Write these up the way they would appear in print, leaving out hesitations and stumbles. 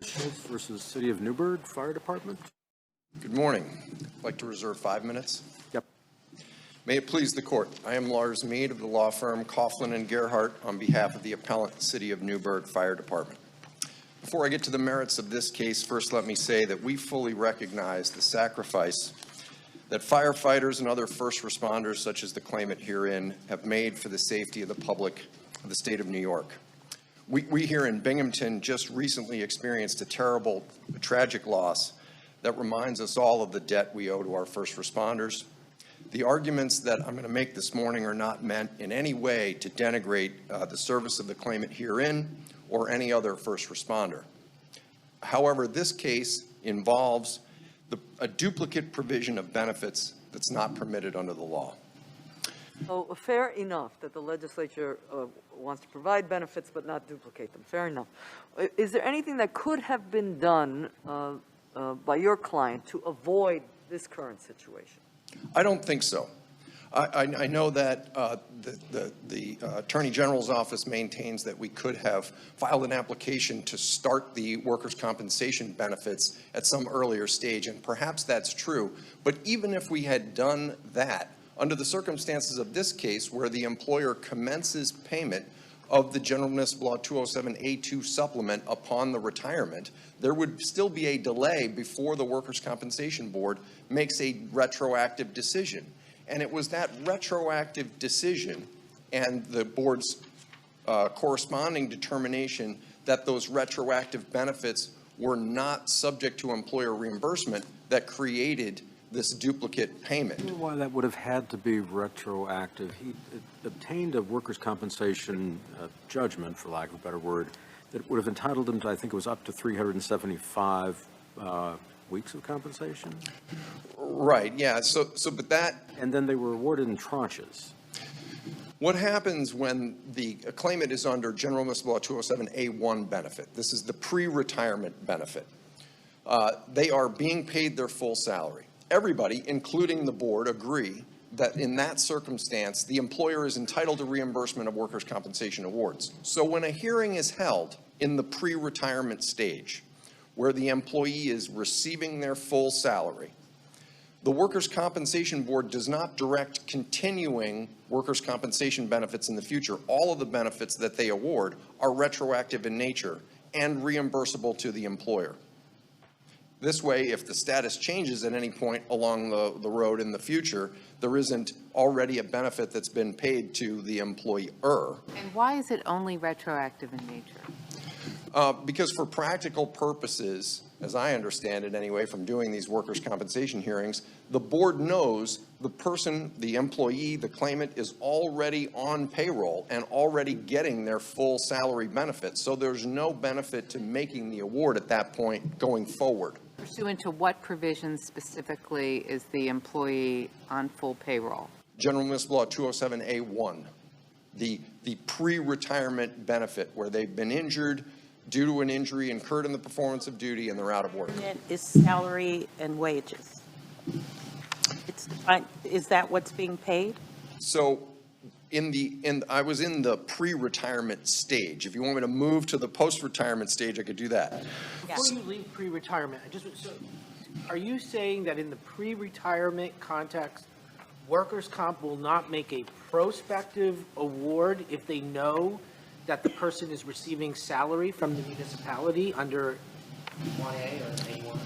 Schulze versus City of Newburgh Fire Department. Good morning. I'd like to reserve 5 minutes. Yep. May it please the court. I am Lars Mead of the law firm Coughlin and Gerhardt on behalf of the appellant City of Newburgh Fire Department. Before I get to the merits of this case, first let me say that we fully recognize the sacrifice that firefighters and other first responders, such as the claimant herein, have made for the safety of the public of the state of New York. We here in Binghamton just recently experienced a terrible, tragic loss that reminds us all of the debt we owe to our first responders. The arguments that I'm going to make this morning are not meant in any way to denigrate the service of the claimant herein or any other first responder. However, this case involves a duplicate provision of benefits that's not permitted under the law. So fair enough that the legislature wants to provide benefits but not duplicate them. Fair enough. Is there anything that could have been done by your client to avoid this current situation? I don't think so. I know that the Attorney General's office maintains that we could have filed an application to start the workers' compensation benefits at some earlier stage, and perhaps that's true. But even if we had done that, under the circumstances of this case, where the employer commences payment of the General Municipal Law 207A2 supplement upon the retirement, there would still be a delay before the Workers' Compensation Board makes a retroactive decision. And it was that retroactive decision and the board's corresponding determination that those retroactive benefits were not subject to employer reimbursement that created this duplicate payment. I don't know why that would have had to be retroactive. He obtained a workers' compensation judgment, for lack of a better word, that would have entitled him to, I think it was up to 375 weeks of compensation? Right, yeah, but that... And then they were awarded in tranches. What happens when the claimant is under General Municipal Law 207A1 benefit? This is the pre-retirement benefit. They are being paid their full salary. Everybody, including the board, agree that in that circumstance, the employer is entitled to reimbursement of workers' compensation awards. So when a hearing is held in the pre-retirement stage, where the employee is receiving their full salary, the Workers' Compensation Board does not direct continuing workers' compensation benefits in the future. All of the benefits that they award are retroactive in nature and reimbursable to the employer. This way, if the status changes at any point along the road in the future, there isn't already a benefit that's been paid to the employer. And why is it only retroactive in nature? Because for practical purposes, as I understand it anyway, from doing these workers' compensation hearings, the board knows the person, the employee, the claimant is already on payroll and already getting their full salary benefits. So there's no benefit to making the award at that point going forward. Pursuant to what provisions specifically is the employee on full payroll? General Municipal Law 207A1, the pre-retirement benefit where they've been injured due to an injury incurred in the performance of duty and they're out of work. Is salary and wages. Is that what's being paid? So I was in the pre-retirement stage. If you want me to move to the post-retirement stage, I could do that. Before you leave pre-retirement, so are you saying that in the pre-retirement context, workers' comp will not make a prospective award if they know that the person is receiving salary from the municipality under YA or A1?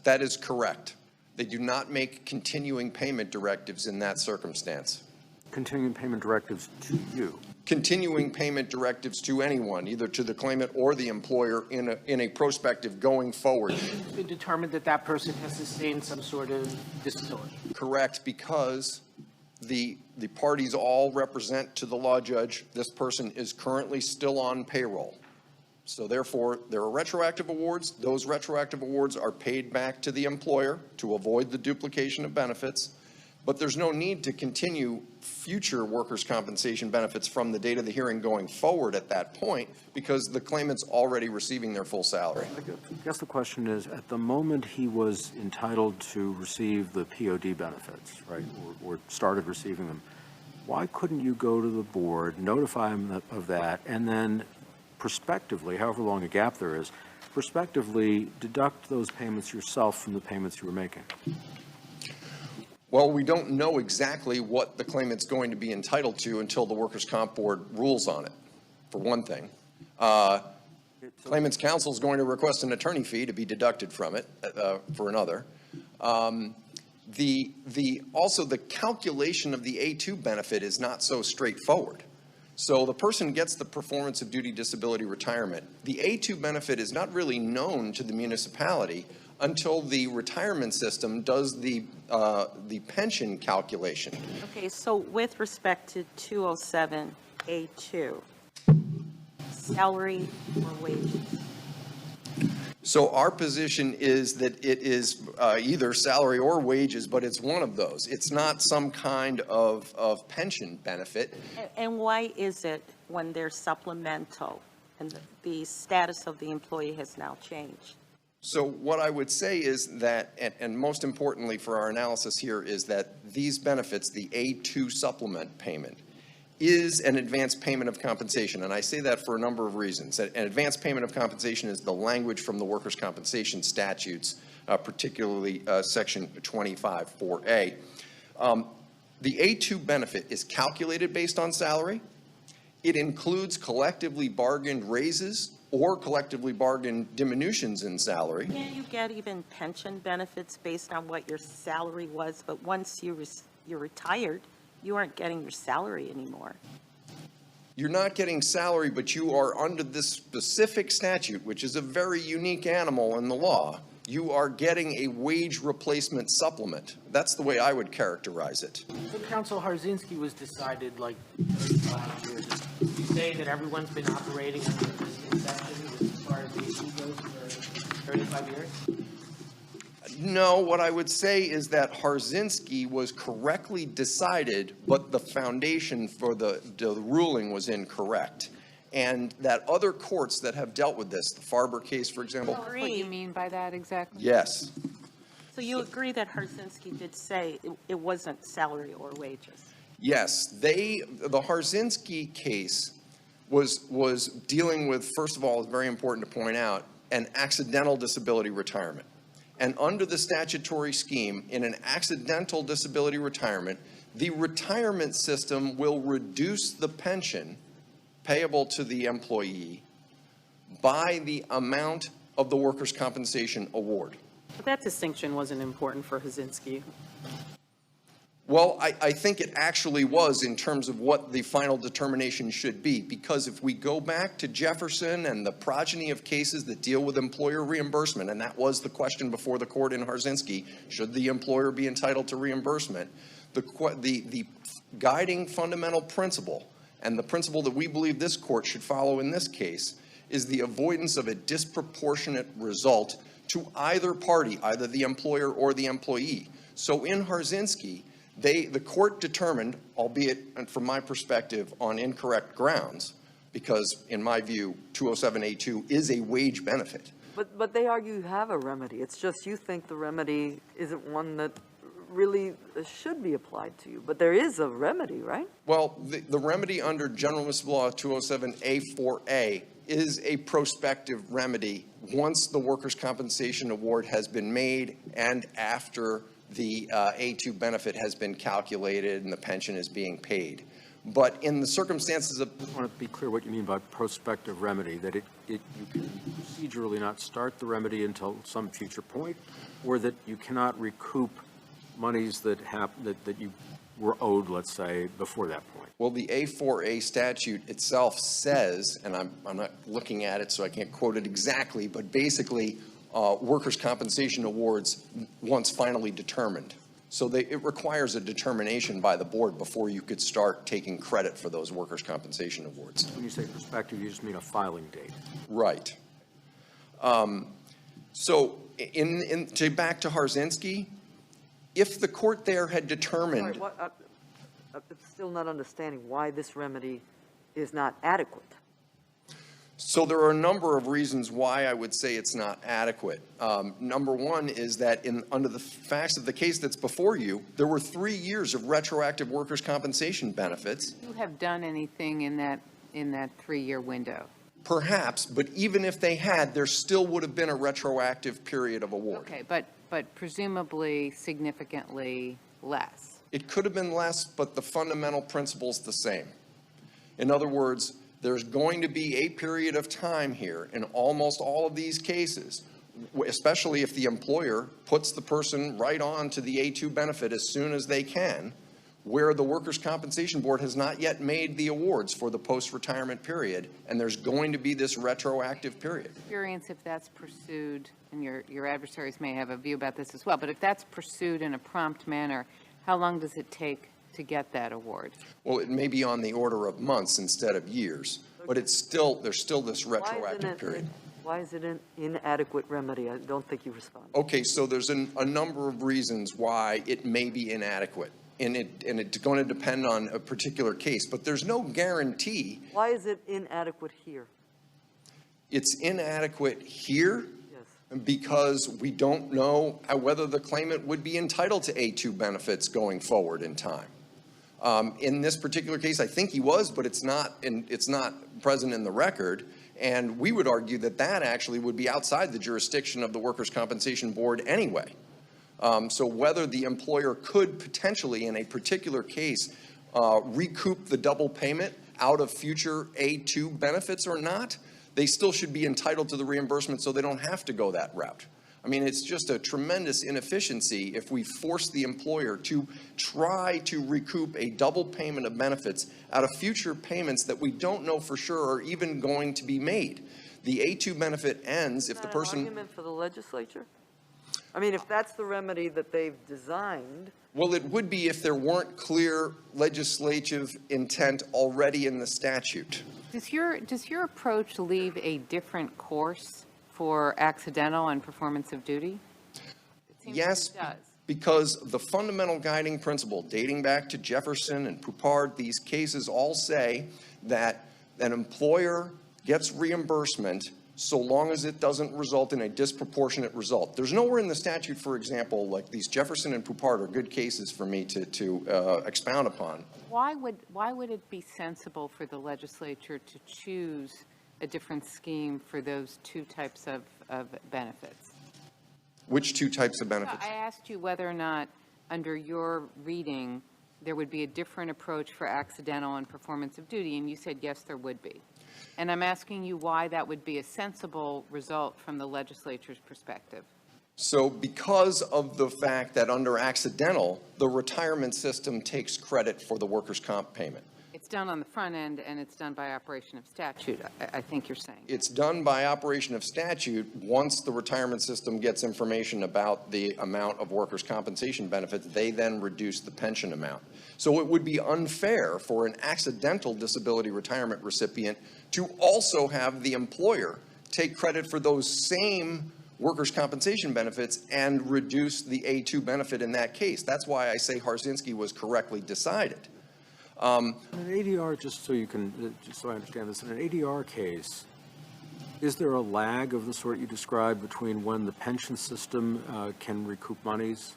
That is correct. They do not make continuing payment directives in that circumstance. Continuing payment directives to you. Continuing payment directives to anyone, either to the claimant or the employer in a prospective going forward. It's been determined that that person has sustained some sort of disability. Correct, because the parties all represent to the law judge this person is currently still on payroll. So therefore, there are retroactive awards. Those retroactive awards are paid back to the employer to avoid the duplication of benefits. But there's no need to continue future workers' compensation benefits from the date of the hearing going forward at that point because the claimant's already receiving their full salary. I guess the question is, at the moment he was entitled to receive the POD benefits, right, or started receiving them, why couldn't you go to the board, notify him of that, and then prospectively, however long a gap there is, prospectively deduct those payments yourself from the payments you were making? Well, we don't know exactly what the claimant's going to be entitled to until the Workers' Comp Board rules on it, for one thing. Claimant's counsel is going to request an attorney fee to be deducted from it, for another. Also, the calculation of the A2 benefit is not so straightforward. So the person gets the performance of duty disability retirement. The A2 benefit is not really known to the municipality until the retirement system does the pension calculation. Okay, so with respect to 207A2, salary or wages? So our position is that it is either salary or wages, but it's one of those. It's not some kind of pension benefit. And why is it when they're supplemental and the status of the employee has now changed? So what I would say is that, and most importantly for our analysis here, is that these benefits, the A2 supplement payment, is an advanced payment of compensation. And I say that for a number of reasons. An advanced payment of compensation is the language from the workers' compensation statutes, particularly Section 25(4)(a). The A2 benefit is calculated based on salary. It includes collectively bargained raises or collectively bargained diminutions in salary. Can't you get even pension benefits based on what your salary was, but once you're retired, you aren't getting your salary anymore? You're not getting salary, but you are under this specific statute, which is a very unique animal in the law. You are getting a wage replacement supplement. That's the way I would characterize it. So Council Harzinski was decided like 35 years ago. You say that everyone's been operating under this concession as far as the issue goes for 35 years? No, what I would say is that Harzinski was correctly decided, but the foundation for the ruling was incorrect. And that other courts that have dealt with this, the Farber case, for example. What do you mean by that exactly? Yes. So you agree that Harzinski did say it wasn't salary or wages? Yes. The Harzinski case was dealing with, first of all, it's very important to point out, an accidental disability retirement. And under the statutory scheme, in an accidental disability retirement, the retirement system will reduce the pension payable to the employee by the amount of the workers' compensation award. But that distinction wasn't important for Harzinski. Well, I think it actually was in terms of what the final determination should be, because if we go back to Jefferson and the progeny of cases that deal with employer reimbursement, and that was the question before the court in Harzinski, should the employer be entitled to reimbursement, the guiding fundamental principle, and the principle that we believe this court should follow in this case, is the avoidance of a disproportionate result to either party, either the employer or the employee. So in Harzinski, the court determined, albeit from my perspective on incorrect grounds, because in my view, 207A2 is a wage benefit. But they argue you have a remedy. It's just you think the remedy isn't one that really should be applied to you. But there is a remedy, right? Well, the remedy under General Municipal Law 207A4A is a prospective remedy once the workers' compensation award has been made and after the A2 benefit has been calculated and the pension is being paid. But in the circumstances of... I just want to be clear what you mean by prospective remedy, that you can procedurally not start the remedy until some future point, or that you cannot recoup monies that you were owed, let's say, before that point. Well, the A4A statute itself says, and I'm not looking at it so I can't quote it exactly, but basically workers' compensation awards once finally determined. So it requires a determination by the board before you could start taking credit for those workers' compensation awards. When you say prospective, you just mean a filing date. Right. So back to Harzinski, if the court there had determined... Sorry, I'm still not understanding why this remedy is not adequate. So there are a number of reasons why I would say it's not adequate. Number one is that under the facts of the case that's before you, there were 3 years of retroactive workers' compensation benefits. You have done anything in that 3-year window? Perhaps, but even if they had, there still would have been a retroactive period of award. Okay, but presumably significantly less. It could have been less, but the fundamental principle's the same. In other words, there's going to be a period of time here in almost all of these cases, especially if the employer puts the person right on to the A2 benefit as soon as they can, where the Workers' Compensation Board has not yet made the awards for the post-retirement period, and there's going to be this retroactive period. Experience if that's pursued, and your adversaries may have a view about this as well, but if that's pursued in a prompt manner, how long does it take to get that award? Well, it may be on the order of months instead of years, but there's still this retroactive period. Why is it an inadequate remedy? I don't think you responded. Okay, so there's a number of reasons why it may be inadequate. And it's going to depend on a particular case, but there's no guarantee. Why is it inadequate here? It's inadequate here Yes. because we don't know whether the claimant would be entitled to A2 benefits going forward in time. In this particular case, I think he was, but it's not present in the record. And we would argue that that actually would be outside the jurisdiction of the Workers' Compensation Board anyway. So whether the employer could potentially, in a particular case, recoup the double payment out of future A2 benefits or not, they still should be entitled to the reimbursement so they don't have to go that route. I mean, it's just a tremendous inefficiency if we force the employer to try to recoup a double payment of benefits out of future payments that we don't know for sure are even going to be made. The A2 benefit ends if the person... Is that an argument for the legislature? I mean, if that's the remedy that they've designed. Well, it would be if there weren't clear legislative intent already in the statute. Does your approach leave a different course for accidental and performance of duty? It seems Yes, it does. because the fundamental guiding principle, dating back to Jefferson and Poupard, these cases all say that an employer gets reimbursement so long as it doesn't result in a disproportionate result. There's nowhere in the statute, for example, like these Jefferson and Poupard are good cases for me to expound upon. Why would it be sensible for the legislature to choose a different scheme for those two types of benefits? Which two types of benefits? I asked you whether or not, under your reading, there would be a different approach for accidental and performance of duty, and you said yes, there would be. And I'm asking you why that would be a sensible result from the legislature's perspective. So because of the fact that under accidental, the retirement system takes credit for the workers' comp payment. It's done on the front end, and it's done by operation of statute, I think you're saying. It's done by operation of statute once the retirement system gets information about the amount of workers' compensation benefits. They then reduce the pension amount. So it would be unfair for an accidental disability retirement recipient to also have the employer take credit for those same workers' compensation benefits and reduce the A2 benefit in that case. That's why I say Harzinski was correctly decided. In an ADR, just so I understand this, in an ADR case, is there a lag of the sort you described between when the pension system can recoup monies?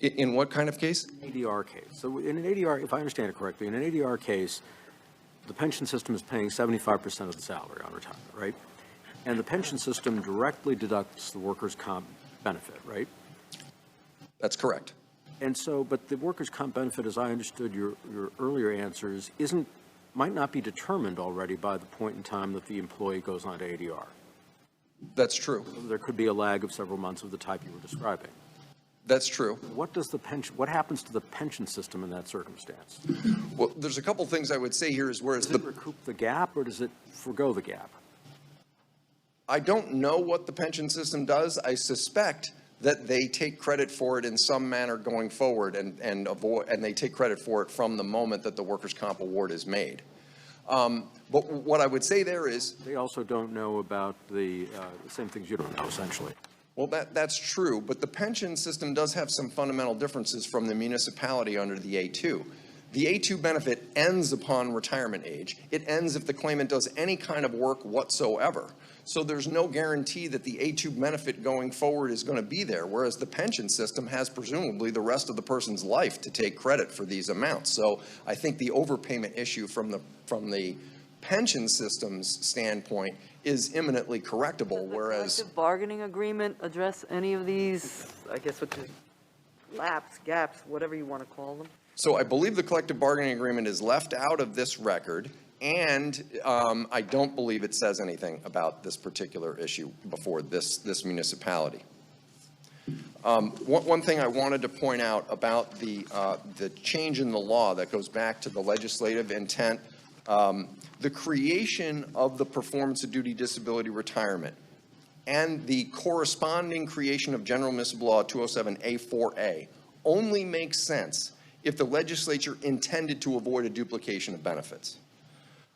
In what kind of case? ADR case. So in an ADR, if I understand it correctly, in an ADR case, the pension system is paying 75% of the salary on retirement, right? And the pension system directly deducts the workers' comp benefit, right? That's correct. And so, but the workers' comp benefit, as I understood your earlier answers, might not be determined already by the point in time that the employee goes on to ADR. That's true. There could be a lag of several months of the type you were describing. That's true. What happens to the pension system in that circumstance? Well, there's a couple things I would say here is whereas Does it recoup the gap or does it forgo the gap? I don't know what the pension system does. I suspect that they take credit for it in some manner going forward and they take credit for it from the moment that the workers' comp award is made. But what I would say there is... They also don't know about the same things you don't know, essentially. Well, that's true, but the pension system does have some fundamental differences from the municipality under the A2. The A2 benefit ends upon retirement age. It ends if the claimant does any kind of work whatsoever. So there's no guarantee that the A2 benefit going forward is going to be there, whereas the pension system has presumably the rest of the person's life to take credit for these amounts. So I think the overpayment issue from the pension system's standpoint is imminently correctable, Does the whereas collective bargaining agreement address any of these, I guess, what the lapse, gaps, whatever you want to call them? So I believe the collective bargaining agreement is left out of this record, and I don't believe it says anything about this particular issue before this municipality. One thing I wanted to point out about the change in the law that goes back to the legislative intent, the creation of the performance of duty disability retirement and the corresponding creation of General Municipal Law 207A4A only makes sense if the legislature intended to avoid a duplication of benefits.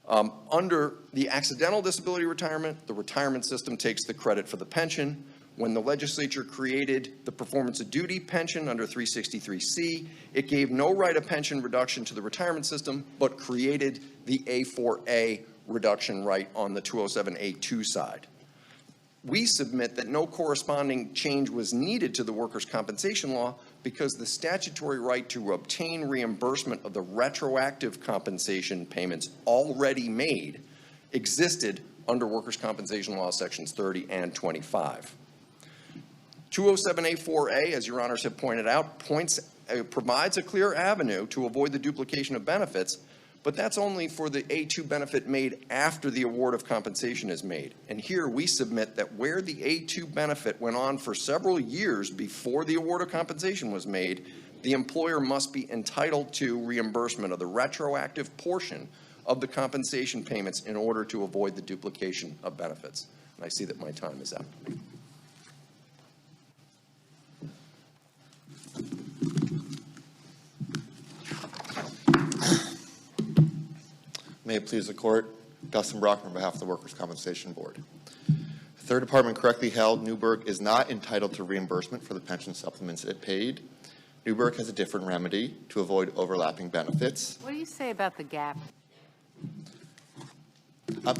Under the accidental disability retirement, the retirement system takes the credit for the pension. When the legislature created the performance of duty pension under 363C, it gave no right of pension reduction to the retirement system, but created the A4A reduction right on the 207A2 side. We submit that no corresponding change was needed to the workers' compensation law because the statutory right to obtain reimbursement of the retroactive compensation payments already made existed under workers' compensation law sections 30 and 25. 207A4A, as your honors have pointed out, provides a clear avenue to avoid the duplication of benefits, but that's only for the A2 benefit made after the award of compensation is made. And here we submit that where the A2 benefit went on for several years before the award of compensation was made, the employer must be entitled to reimbursement of the retroactive portion of the compensation payments in order to avoid the duplication of benefits. And I see that my time is up. May it please the court, Dustin Brockman on behalf of the Workers' Compensation Board. The Third Department correctly held Newburgh is not entitled to reimbursement for the pension supplements it paid. Newburgh has a different remedy to avoid overlapping benefits. What do you say about the gap?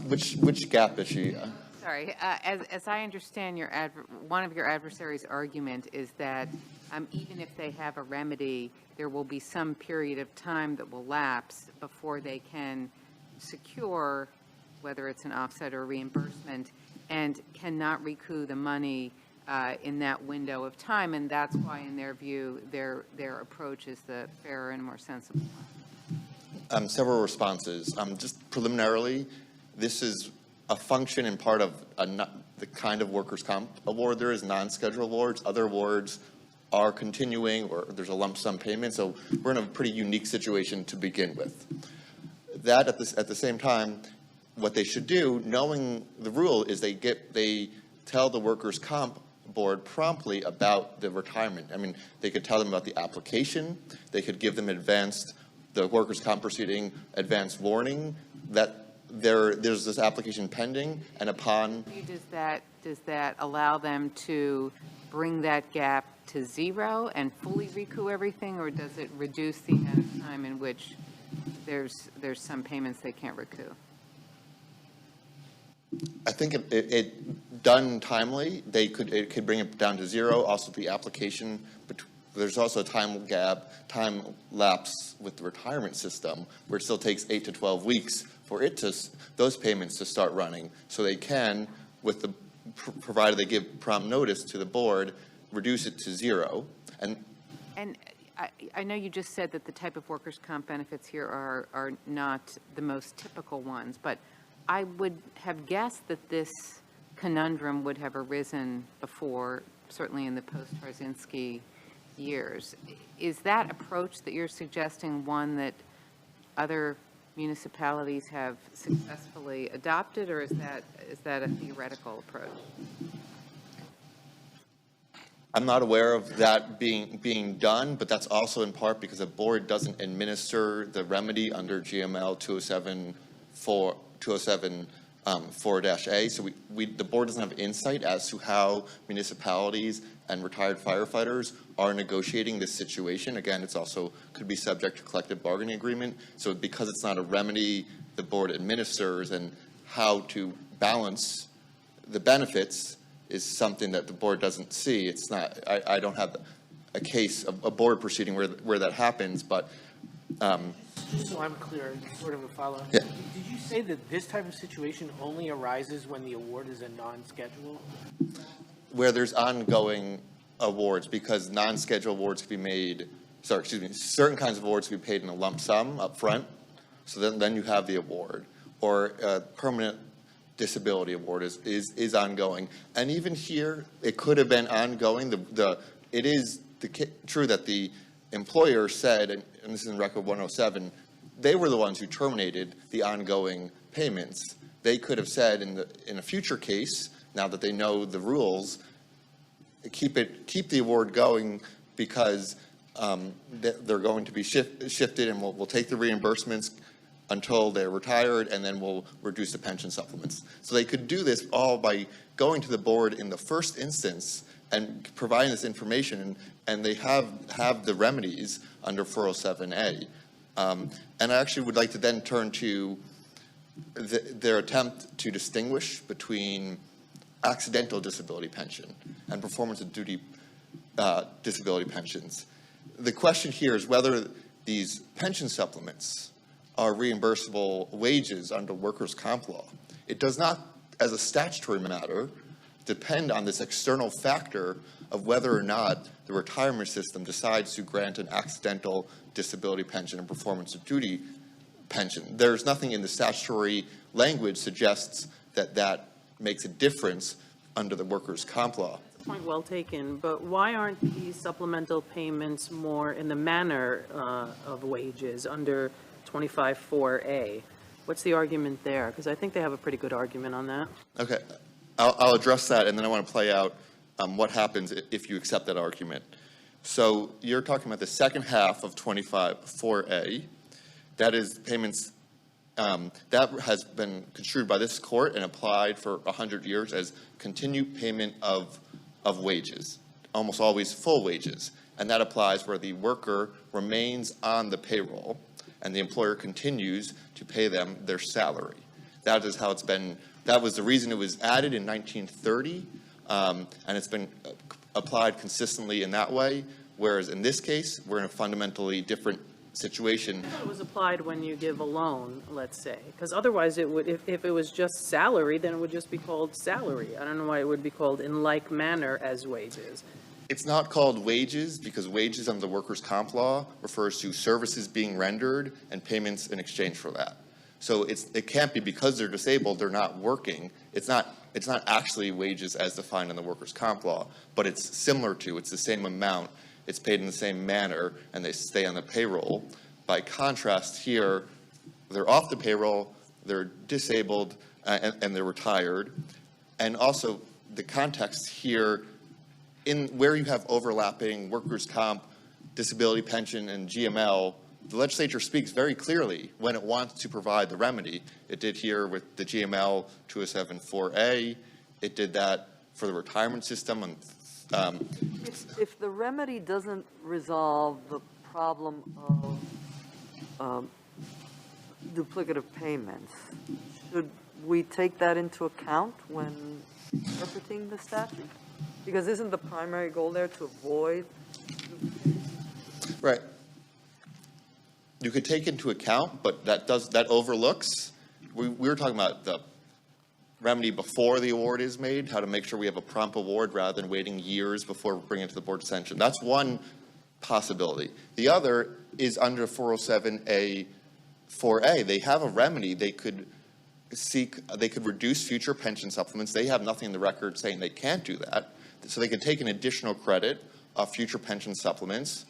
Which gap is she? Sorry, as I understand one of your adversary's argument is that even if they have a remedy, there will be some period of time that will lapse before they can secure, whether it's an offset or reimbursement, and cannot recoup the money in that window of time, and that's why, in their view, their approach is the fairer and more sensible one. Several responses. Just preliminarily, this is a function and part of the kind of workers' comp award there is, non-scheduled awards. Other awards are continuing, or there's a lump sum payment, so we're in a pretty unique situation to begin with. That at the same time, what they should do, knowing the rule, is they tell the workers' comp board promptly about the retirement. I mean, they could tell them about the application. They could give them the workers' comp proceeding advanced warning that there's this application pending, and upon. Does that allow them to bring that gap to zero and fully recoup everything, or does it reduce the amount of time in which there's some payments they can't recoup? I think it done timely, it could bring it down to zero. Also, the application, but there's also a time lapse with the retirement system where it still takes 8 to 12 weeks for those payments to start running. So they can, provided they give prompt notice to the board, reduce it to zero. And I know you just said that the type of workers' comp benefits here are not the most typical ones, but I would have guessed that this conundrum would have arisen before, certainly in the post-Tarzinski years. Is that approach that you're suggesting one that other municipalities have successfully adopted, or is that a theoretical approach? I'm not aware of that being done, but that's also in part because the board doesn't administer the remedy under GML 207-4-A. So the board doesn't have insight as to how municipalities and retired firefighters are negotiating this situation. Again, it's also could be subject to collective bargaining agreement. So because it's not a remedy the board administers, and how to balance the benefits is something that the board doesn't see. It's not, I don't have a case, a board proceeding where that happens, but Just so I'm clear, sort of a follow-up. Yeah. Did you say that this type of situation only arises when the award is a non-schedule? Where there's ongoing awards, because non-scheduled awards can be made, certain kinds of awards can be paid in a lump sum up front, so then you have the award. Or a permanent disability award is ongoing. And even here, it could have been ongoing. It is true that the employer said, and this is in Record 107, they were the ones who terminated the ongoing payments. They could have said in a future case, now that they know the rules, keep the award going because they're going to be shifted, and we'll take the reimbursements until they're retired, and then we'll reduce the pension supplements. So they could do this all by going to the board in the first instance and providing this information, and they have the remedies under 407A. And I actually would like to then turn to their attempt to distinguish between accidental disability pension and performance of duty disability pensions. The question here is whether these pension supplements are reimbursable wages under workers' comp law. It does not, as a statutory matter, depend on this external factor of whether or not the retirement system decides to grant an accidental disability pension and performance of duty pension. There's nothing in the statutory language suggests that that makes a difference under the workers' comp law. Point well taken, but why aren't these supplemental payments more in the manner of wages under 25(4)A? What's the argument there? Because I think they have a pretty good argument on that. Okay, I'll address that, and then I want to play out what happens if you accept that argument. So you're talking about the second half of 25(4)A. That is payments that has been construed by this court and applied for 100 years as continued payment of wages, almost always full wages. And that applies where the worker remains on the payroll and the employer continues to pay them their salary. That is how it's been. That was the reason it was added in 1930, and it's been applied consistently in that way, whereas in this case, we're in a fundamentally different situation. It was applied when you give a loan, let's say, because otherwise it would, if it was just salary, then it would just be called salary. I don't know why it would be called in like manner as wages. It's not called wages because wages under the workers' comp law refers to services being rendered and payments in exchange for that. So it can't be because they're disabled, they're not working. It's not actually wages as defined in the workers' comp law, but it's similar to, it's the same amount, it's paid in the same manner, and they stay on the payroll. By contrast here, they're off the payroll, they're disabled, and they're retired. And also the context here, in where you have overlapping workers' comp, disability pension, and GML, the legislature speaks very clearly when it wants to provide the remedy. It did here with the GML 207(4)A. It did that for the retirement system. And, If the remedy doesn't resolve the problem of duplicative payments, should we take that into account when interpreting the statute? Because isn't the primary goal there to avoid? right. You could take into account, but that overlooks. We were talking about the remedy before the award is made, how to make sure we have a prompt award rather than waiting years before bringing it to the board's attention. That's one possibility. The other is under 407A(4)A. They have a remedy. They could reduce future pension supplements. They have nothing in the record saying they can't do that. So they could take an additional credit of future pension supplements.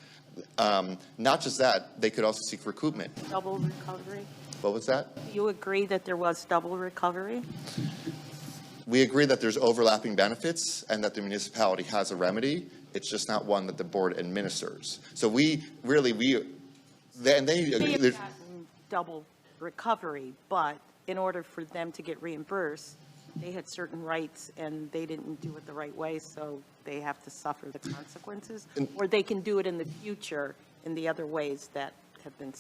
Not just that, they could also seek recoupment. Double recovery? What was that? You agree that there was double recovery? We agree that there's overlapping benefits and that the municipality has a remedy. It's just not one that the board administers. So they They have gotten double recovery, but in order for them to get reimbursed, they had certain rights and they didn't do it the right way, so they have to suffer the consequences? Or they can do it in the future in the other ways that have been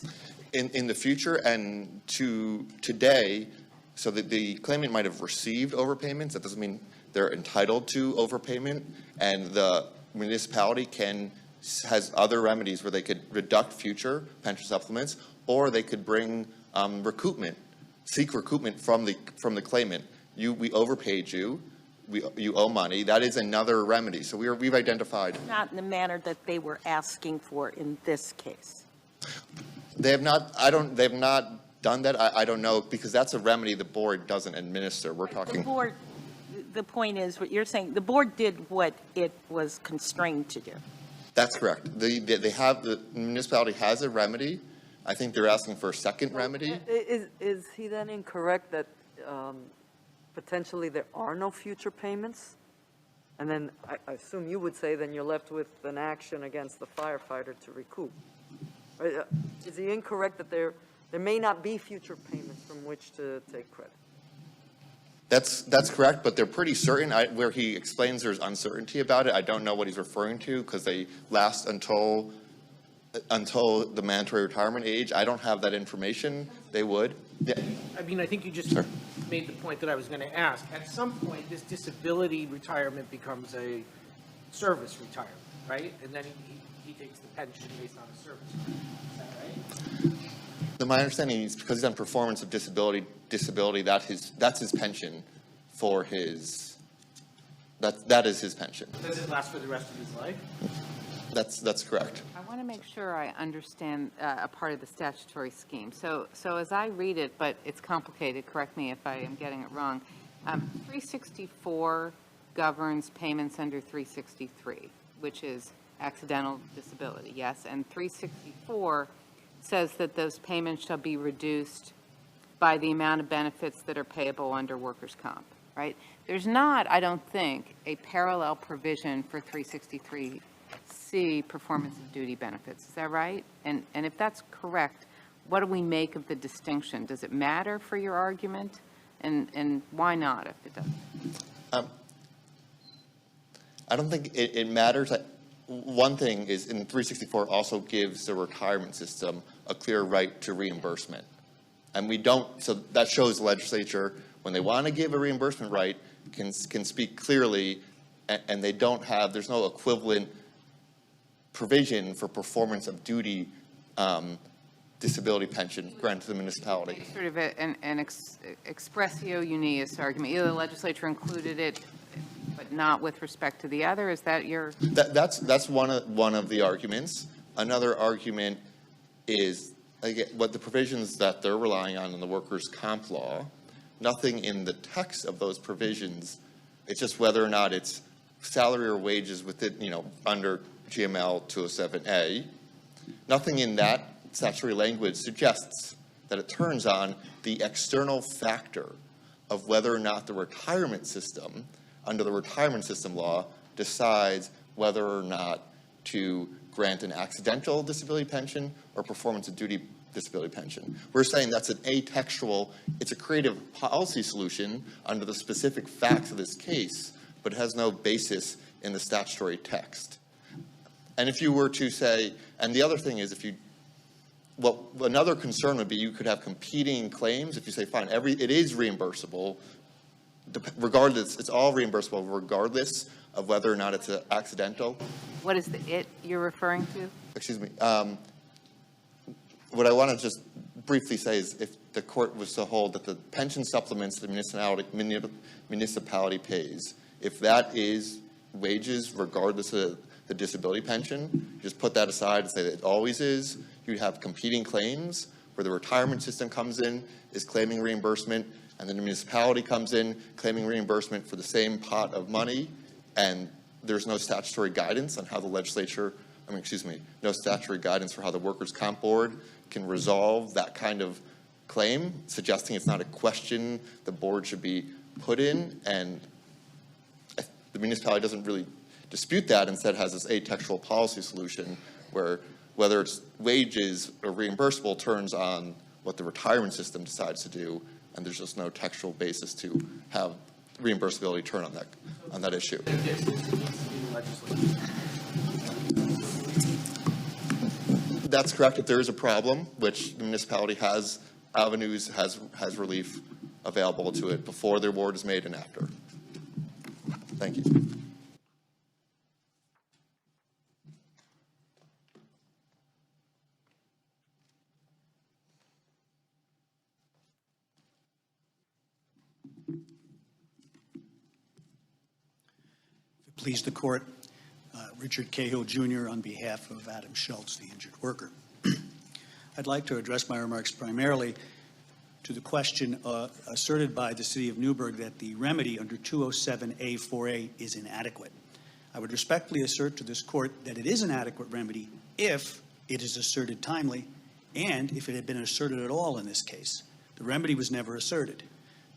in the future and to today, so that the claimant might have received overpayments. That doesn't mean they're entitled to overpayment, and the municipality has other remedies where they could deduct future pension supplements, or they could bring recoupment, seek recoupment from the claimant. We overpaid you. You owe money. That is another remedy. So we've identified. Not in the manner that they were asking for in this case. They have not. They've not done that. I don't know, because that's a remedy the board doesn't administer. We're talking. The board. The point is, what you're saying, the board did what it was constrained to do. That's correct. The municipality has a remedy. I think they're asking for a second remedy. Is he then incorrect that potentially there are no future payments? And then I assume you would say then you're left with an action against the firefighter to recoup. Is he incorrect that there may not be future payments from which to take credit? That's correct, but they're pretty certain. Where he explains there's uncertainty about it, I don't know what he's referring to, because they last until the mandatory retirement age. I don't have that information. They would. Yeah. I mean, I think you just made the point that I was going to ask. At some point, this disability retirement becomes a service retirement, right? And then he takes the pension based on a service retirement. Is that right? My understanding is because he's on performance of disability, that's his pension for his, that is his pension. Does it last for the rest of his life? That's correct. I want to make sure I understand a part of the statutory scheme. So as I read it, but it's complicated, correct me if I am getting it wrong, 364 governs payments under 363, which is accidental disability, yes? And 364 says that those payments shall be reduced by the amount of benefits that are payable under workers' comp, right? There's not, I don't think, a parallel provision for 363C, performance of duty benefits. Is that right? And if that's correct, what do we make of the distinction? Does it matter for your argument? And why not if it doesn't? I don't think it matters. One thing is, in 364 also gives the retirement system a clear right to reimbursement. And we don't, so that shows the legislature, when they want to give a reimbursement right, can speak clearly, and they don't have, there's no equivalent provision for performance of duty disability pension granted to the municipality. Sort of an expressio unius argument. Either the legislature included it, but not with respect to the other. Is that your? That's one of the arguments. Another argument is, again, what the provisions that they're relying on in the workers' comp law. Nothing in the text of those provisions. It's just whether or not it's salary or wages within, under GML 207A. Nothing in that statutory language suggests that it turns on the external factor of whether or not the retirement system, under the retirement system law, decides whether or not to grant an accidental disability pension or performance of duty disability pension. We're saying that's an atextual, it's a creative policy solution under the specific facts of this case, but it has no basis in the statutory text. And if you were to say, and the other thing is, another concern would be you could have competing claims. If you say, fine, it is reimbursable, regardless, it's all reimbursable regardless of whether or not it's accidental. What is the it you're referring to? Excuse me. What I want to just briefly say is, if the court was to hold that the pension supplements the municipality pays, if that is wages regardless of the disability pension, just put that aside and say that it always is. You have competing claims where the retirement system comes in, is claiming reimbursement, and then the municipality comes in claiming reimbursement for the same pot of money, and there's no statutory guidance on how the legislature, no statutory guidance for how the Workers' Comp Board can resolve that kind of claim, suggesting it's not a question the board should be put in, and the municipality doesn't really dispute that, instead has this atextual policy solution where whether it's wages or reimbursable turns on what the retirement system decides to do, and there's just no textual basis to have reimbursability turn on that issue. That's correct. If there is a problem, which the municipality has avenues, has relief available to it before the award is made and after. Thank you. Please the court, Richard Cahill Jr. on behalf of Adam Schulze, the injured worker. I'd like to address my remarks primarily to the question asserted by the City of Newburgh that the remedy under 207A4A is inadequate. I would respectfully assert to this court that it is an adequate remedy if it is asserted timely and if it had been asserted at all in this case. The remedy was never asserted.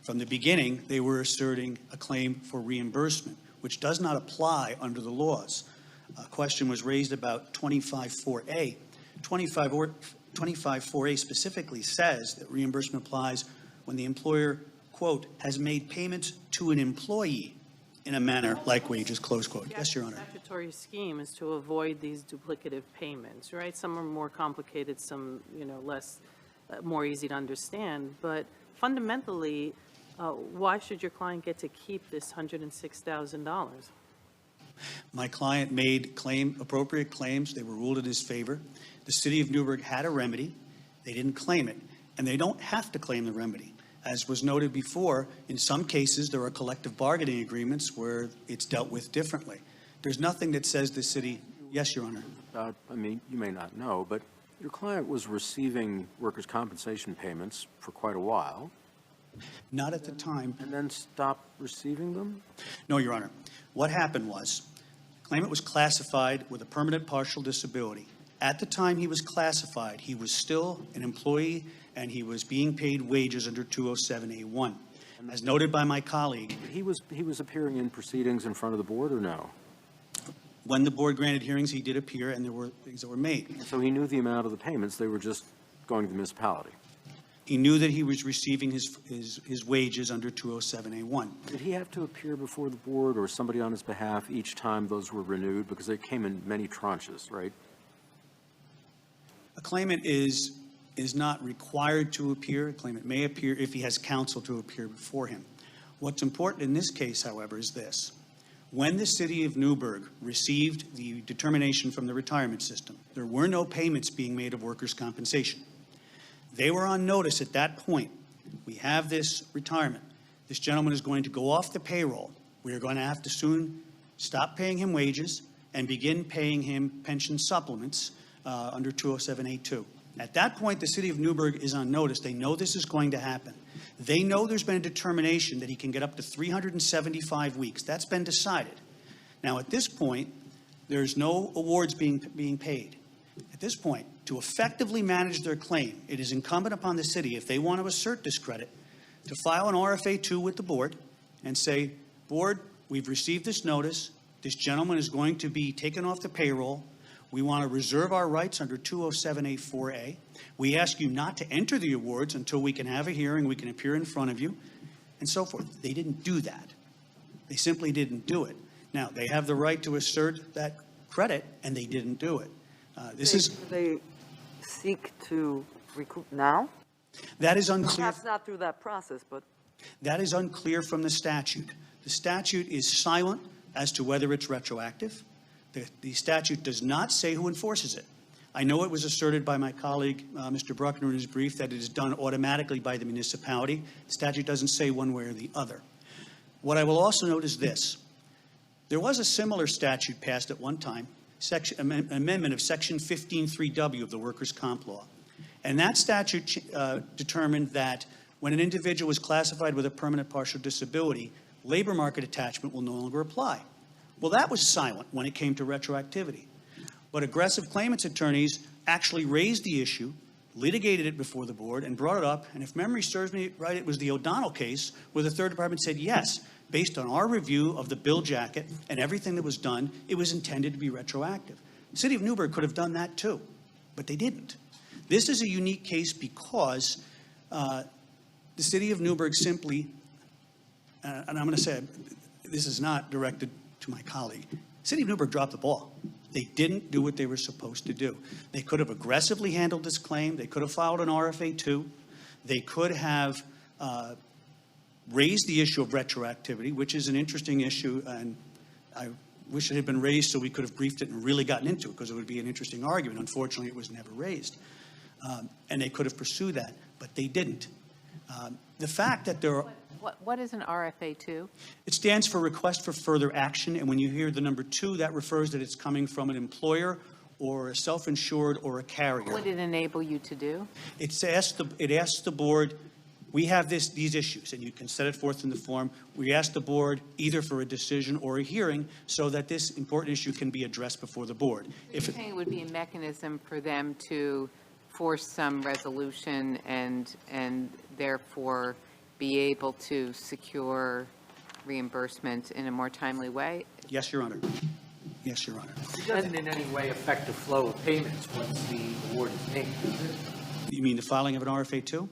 From the beginning, they were asserting a claim for reimbursement, which does not apply under the laws. A question was raised about 25.4a. 25.4a specifically says that reimbursement applies when the employer, quote, has made payments to an employee in a manner like wages, close quote. Yes, Your Honor. The statutory scheme is to avoid these duplicative payments, right? Some are more complicated, some, less, more easy to understand. But fundamentally, why should your client get to keep this $106,000? My client made appropriate claims. They were ruled in his favor. The City of Newburgh had a remedy. They didn't claim it, and they don't have to claim the remedy. As was noted before, in some cases, there are collective bargaining agreements where it's dealt with differently. There's nothing that says the city. Yes, Your Honor. I mean, you may not know, but your client was receiving workers' compensation payments for quite a while. Not at the time. And then stopped receiving them? No, Your Honor. What happened was, the claimant was classified with a permanent partial disability. At the time he was classified, he was still an employee and he was being paid wages under 207A1. As noted by my colleague. He was appearing in proceedings in front of the board or no? When the board granted hearings, he did appear and there were things that were made. So he knew the amount of the payments. They were just going to the municipality. He knew that he was receiving his wages under 207A1. Did he have to appear before the board or somebody on his behalf each time those were renewed? Because they came in many tranches, right? A claimant is not required to appear. A claimant may appear if he has counsel to appear before him. What's important in this case, however, is this. When the City of Newburgh received the determination from the retirement system, there were no payments being made of workers' compensation. They were on notice at that point. We have this retirement. This gentleman is going to go off the payroll. We are going to have to soon stop paying him wages and begin paying him pension supplements under 207A2. At that point, the City of Newburgh is on notice. They know this is going to happen. They know there's been a determination that he can get up to 375 weeks. That's been decided. Now, at this point, there's no awards being paid. At this point, to effectively manage their claim, it is incumbent upon the city, if they want to assert this credit, to file an RFA2 with the board and say, board, we've received this notice. This gentleman is going to be taken off the payroll. We want to reserve our rights under 207A4A. We ask you not to enter the awards until we can have a hearing, we can appear in front of you, and so forth. They didn't do that. They simply didn't do it. Now, they have the right to assert that credit, and they didn't do it. They seek to recoup now? That is unclear. Perhaps not through that process, but. That is unclear from the statute. The statute is silent as to whether it's retroactive. The statute does not say who enforces it. I know it was asserted by my colleague, Mr. Bruckner, in his brief, that it is done automatically by the municipality. The statute doesn't say one way or the other. What I will also note is this. There was a similar statute passed at one time, amendment of Section 15.3W of the Workers' Comp Law. And that statute determined that when an individual is classified with a permanent partial disability, labor market attachment will no longer apply. Well, that was silent when it came to retroactivity. But aggressive claimants attorneys actually raised the issue, litigated it before the board, and brought it up. And if memory serves me right, it was the O'Donnell case where the Third Department said, yes, based on our review of the bill jacket and everything that was done, it was intended to be retroactive. The City of Newburgh could have done that too, but they didn't. This is a unique case because the City of Newburgh simply, and I'm going to say this is not directed to my colleague, the City of Newburgh dropped the ball. They didn't do what they were supposed to do. They could have aggressively handled this claim. They could have filed an RFA2. They could have raised the issue of retroactivity, which is an interesting issue, and I wish it had been raised so we could have briefed it and really gotten into it, because it would be an interesting argument. Unfortunately, it was never raised. And they could have pursued that, but they didn't. The fact that there are... What is an RFA2? It stands for Request for Further Action, and when you hear the number 2, that refers that it's coming from an employer or a self-insured or a carrier. What would it enable you to do? It asks the board, we have these issues, and you can set it forth in the form. We ask the board either for a decision or a hearing so that this important issue can be addressed before the board. If you're saying it would be a mechanism for them to force some resolution and therefore be able to secure reimbursement in a more timely way? Yes, Your Honor. Yes, Your Honor. It doesn't in any way affect the flow of payments once the award is made, does it? You mean the filing of an RFA2?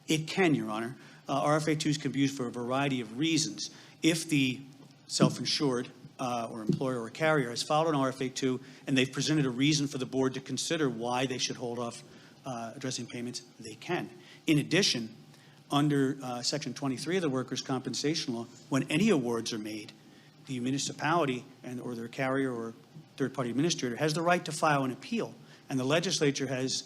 It can, Your Honor. RFA2s can be used for a variety of reasons. If the self-insured or employer or carrier has filed an RFA2 and they've presented a reason for the board to consider why they should hold off addressing payments, they can. In addition, under Section 23 of the Workers' Compensation Law, when any awards are made, the municipality or their carrier or third-party administrator has the right to file an appeal. And the legislature has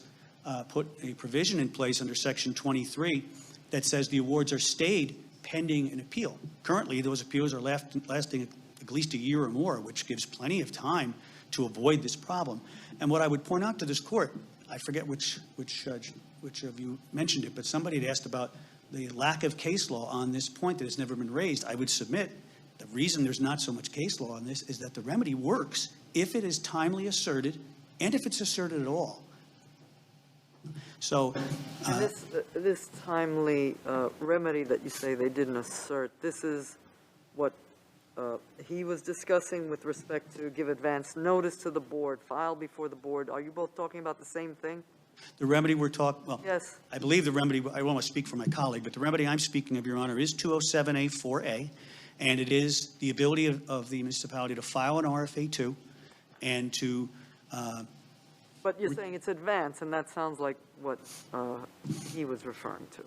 put a provision in place under Section 23 that says the awards are stayed pending an appeal. Currently, those appeals are lasting at least a year or more, which gives plenty of time to avoid this problem. And what I would point out to this court, I forget which of you mentioned it, but somebody had asked about the lack of case law on this point that has never been raised. I would submit the reason there's not so much case law on this is that the remedy works if it is timely asserted and if it's asserted at all. So And this timely remedy that you say they didn't assert, this is what he was discussing with respect to give advance notice to the board, file before the board. Are you both talking about the same thing? the remedy we're talking, well, Yes. I believe the remedy, I won't want to speak for my colleague, but the remedy I'm speaking of, Your Honor, is 207A4A, and it is the ability of the municipality to file an RFA2 and to But you're saying it's advance, and that sounds like what he was referring to.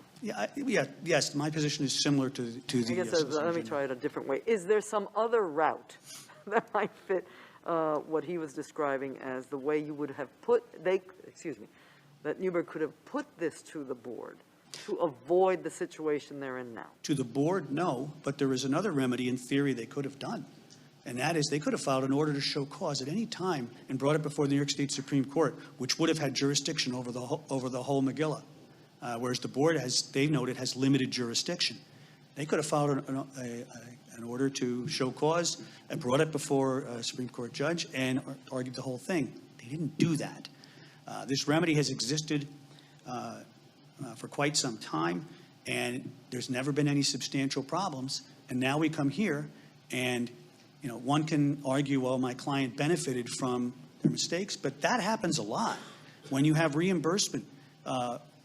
yes, my position is similar to the. I guess let me try it a different way. Is there some other route that might fit what he was describing as the way you would have that Newburgh could have put this to the board to avoid the situation they're in now? To the board, no, but there is another remedy in theory they could have done. And that is they could have filed an order to show cause at any time and brought it before the New York State Supreme Court, which would have had jurisdiction over the whole Megillah, whereas the board, as they've noted, has limited jurisdiction. They could have filed an order to show cause and brought it before a Supreme Court judge and argued the whole thing. They didn't do that. This remedy has existed for quite some time, and there's never been any substantial problems. And now we come here, and one can argue, well, my client benefited from their mistakes, but that happens a lot. When you have reimbursement,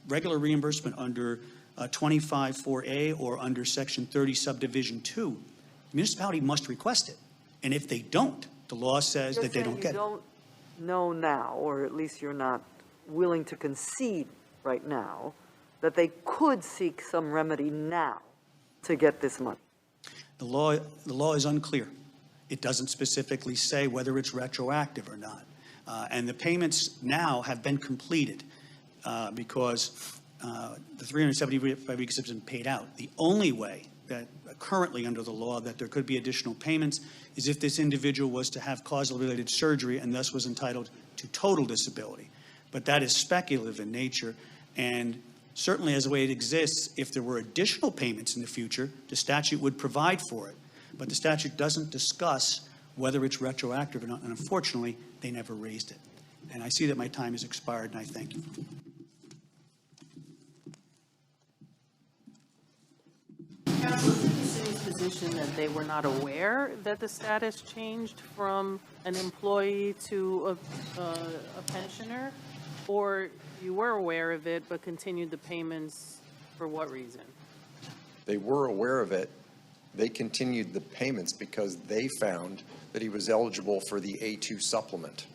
regular reimbursement under 25(4)A or under Section 30, Subdivision 2, the municipality must request it. And if they don't, the law says that they don't get it. You don't know now, or at least you're not willing to concede right now, that they could seek some remedy now to get this money. The law is unclear. It doesn't specifically say whether it's retroactive or not. And the payments now have been completed because the 375 weeks have been paid out. The only way that currently under the law that there could be additional payments is if this individual was to have causal related surgery and thus was entitled to total disability. But that is speculative in nature, and certainly as the way it exists, if there were additional payments in the future, the statute would provide for it. But the statute doesn't discuss whether it's retroactive or not, and unfortunately, they never raised it. And I see that my time has expired, and I thank you. Counsel, is it the city's position that they were not aware that the status changed from an employee to a pensioner? Or you were aware of it but continued the payments for what reason? They were aware of it. They continued the payments because they found that he was eligible for the A2 supplement.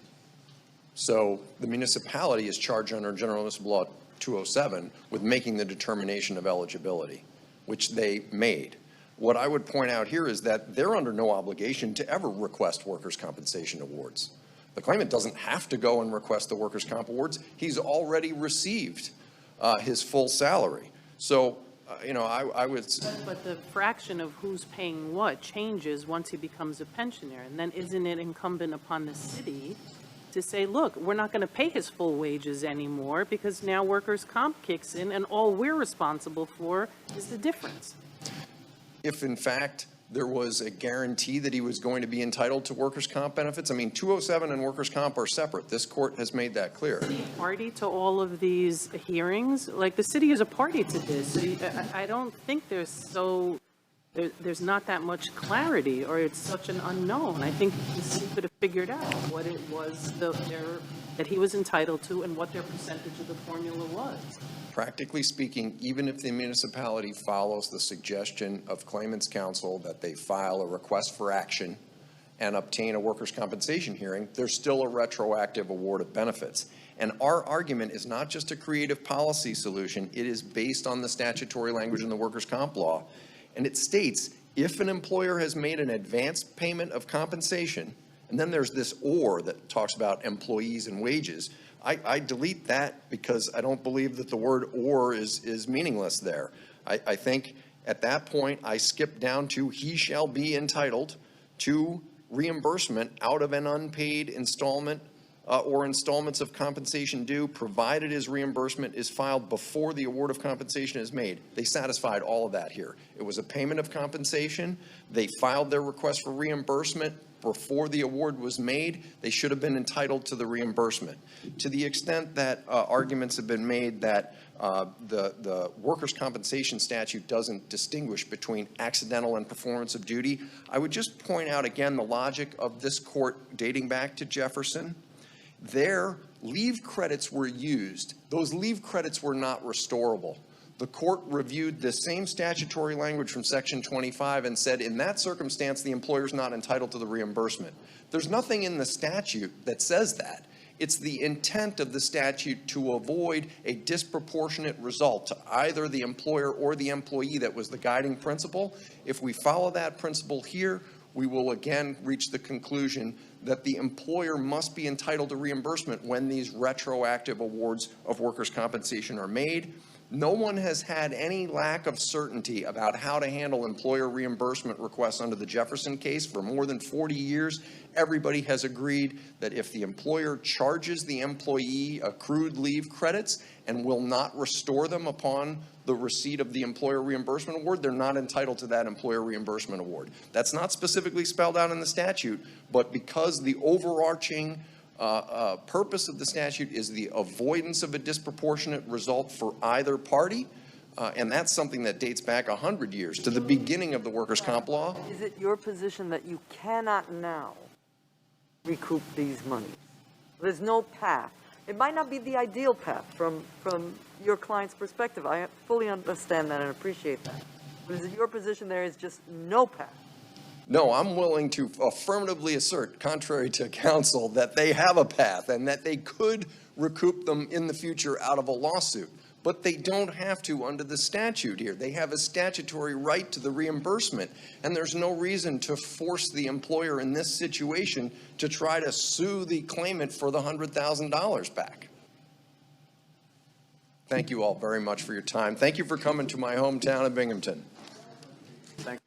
So the municipality is charged under General Municipal Law 207 with making the determination of eligibility, which they made. What I would point out here is that they're under no obligation to ever request workers' compensation awards. The claimant doesn't have to go and request the workers' comp awards. He's already received his full salary. So I would, But the fraction of who's paying what changes once he becomes a pensioner. And then isn't it incumbent upon the city to say, look, we're not going to pay his full wages anymore because now workers' comp kicks in and all we're responsible for is the difference? if in fact there was a guarantee that he was going to be entitled to workers' comp benefits, I mean, 207 and workers' comp are separate. This court has made that clear. Party to all of these hearings, like the city is a party to this. So I don't think there's not that much clarity, or it's such an unknown. I think the city could have figured out what it was that he was entitled to and what their percentage of the formula was. Practically speaking, even if the municipality follows the suggestion of claimants' counsel that they file a request for action and obtain a workers' compensation hearing, there's still a retroactive award of benefits. And our argument is not just a creative policy solution, it is based on the statutory language in the workers' comp law. And it states, if an employer has made an advanced payment of compensation, and then there's this or that talks about employees and wages, I delete that because I don't believe that the word or is meaningless there. I think at that point, I skip down to he shall be entitled to reimbursement out of an unpaid installment or installments of compensation due, provided his reimbursement is filed before the award of compensation is made. They satisfied all of that here. It was a payment of compensation. They filed their request for reimbursement before the award was made. They should have been entitled to the reimbursement. To the extent that arguments have been made that the workers' compensation statute doesn't distinguish between accidental and performance of duty, I would just point out again the logic of this court dating back to Jefferson. Their leave credits were used. Those leave credits were not restorable. The court reviewed the same statutory language from Section 25 and said, in that circumstance, the employer's not entitled to the reimbursement. There's nothing in the statute that says that. It's the intent of the statute to avoid a disproportionate result to either the employer or the employee that was the guiding principle. If we follow that principle here, we will again reach the conclusion that the employer must be entitled to reimbursement when these retroactive awards of workers' compensation are made. No one has had any lack of certainty about how to handle employer reimbursement requests under the Jefferson case for more than 40 years. Everybody has agreed that if the employer charges the employee accrued leave credits and will not restore them upon the receipt of the employer reimbursement award, they're not entitled to that employer reimbursement award. That's not specifically spelled out in the statute, but because the overarching purpose of the statute is the avoidance of a disproportionate result for either party, and that's something that dates back 100 years to the beginning of the workers' comp law. Is it your position that you cannot now recoup these monies? There's no path. It might not be the ideal path from your client's perspective. I fully understand that and appreciate that. But is it your position there is just no path? No, I'm willing to affirmatively assert, contrary to counsel, that they have a path and that they could recoup them in the future out of a lawsuit. But they don't have to under the statute here. They have a statutory right to the reimbursement, and there's no reason to force the employer in this situation to try to sue the claimant for the $100,000 back. Thank you all very much for your time. Thank you for coming to my hometown of Binghamton. Thank